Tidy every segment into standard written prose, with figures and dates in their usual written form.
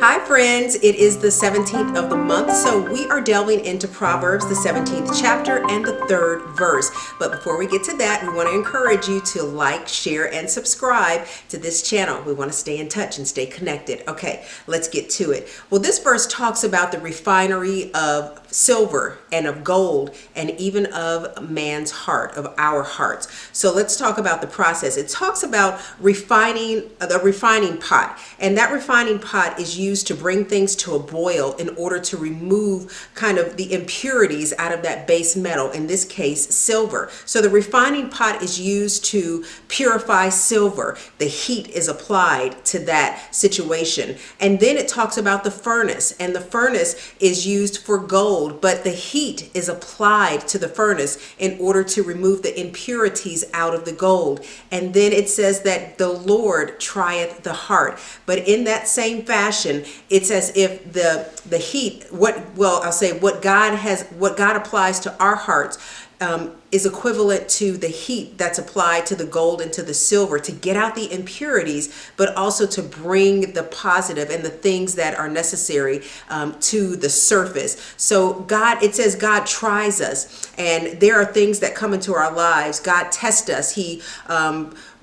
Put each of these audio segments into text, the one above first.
Hi friends, it is the 17th of the month, so we are delving into Proverbs, the 17th chapter and the 3rd verse. But before we get to that, we want to encourage you to like, share, and subscribe to this channel. We want to stay in touch and stay connected. Okay, let's get to it. Well, this verse talks about the refinery of silver and of gold and even of man's heart, of our hearts. So let's talk about the process. It talks about refining the refining pot, and that refining pot is used to bring things to a boil in order to remove kind of the impurities out of that base metal, in this case silver. So the refining pot is used to purify silver. The heat is applied to that situation. And then it talks about the furnace, and the furnace is used for gold, but the heat is applied to the furnace in order to remove the impurities out of the gold. And then it says that the Lord trieth the heart. But in that same fashion, it's as if the heat, what God applies to our hearts is equivalent to the heat that's applied to the gold and to the silver to get out the impurities, but also to bring the positive and the things that are necessary to the surface. So it says God tries us, and there are things that come into our lives. God tests us. He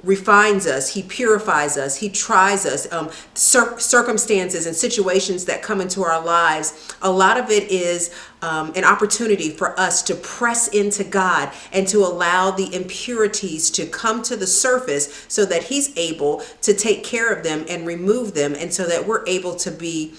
refines us, he purifies us, he tries us. Circumstances and situations that come into our lives, a lot of it is an opportunity for us to press into God and to allow the impurities to come to the surface so that he's able to take care of them and remove them, and so that we're able to be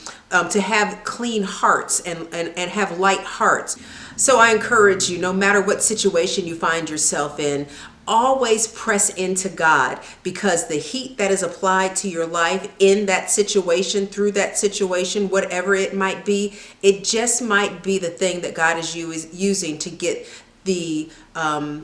to have clean hearts and have light hearts. So I encourage you, no matter what situation you find yourself in, always press into God, because the heat that is applied to your life in that situation, through that situation, whatever it might be, it just might be the thing that God is using to get the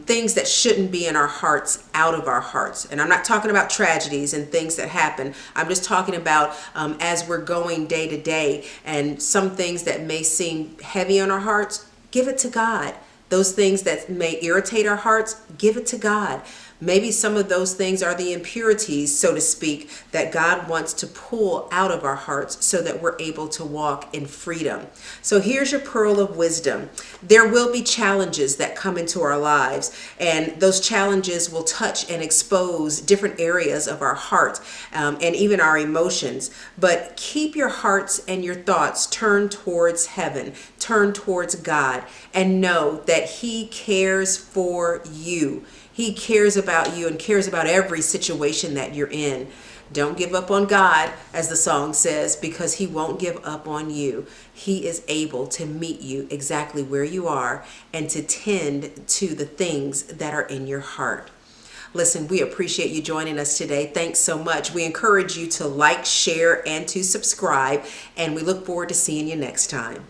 things that shouldn't be in our hearts out of our hearts. And I'm not talking about tragedies and things that happen. I'm just talking about as we're going day to day, and some things that may seem heavy on our hearts, give it to God. Those things that may irritate our hearts, give it to God. Maybe some of those things are the impurities, so to speak, that God wants to pull out of our hearts so that we're able to walk in freedom. So here's your pearl of wisdom. There will be challenges that come into our lives, and those challenges will touch and expose different areas of our heart and even our emotions. But keep your hearts and your thoughts turned towards heaven, turned towards God, and know that he cares for you. He cares about you and cares about every situation that you're in. Don't give up on God, as the song says, because he won't give up on you. He is able to meet you exactly where you are and to tend to the things that are in your heart. Listen, we appreciate you joining us today. Thanks so much. We encourage you to like, share, and to subscribe, and we look forward to seeing you next time.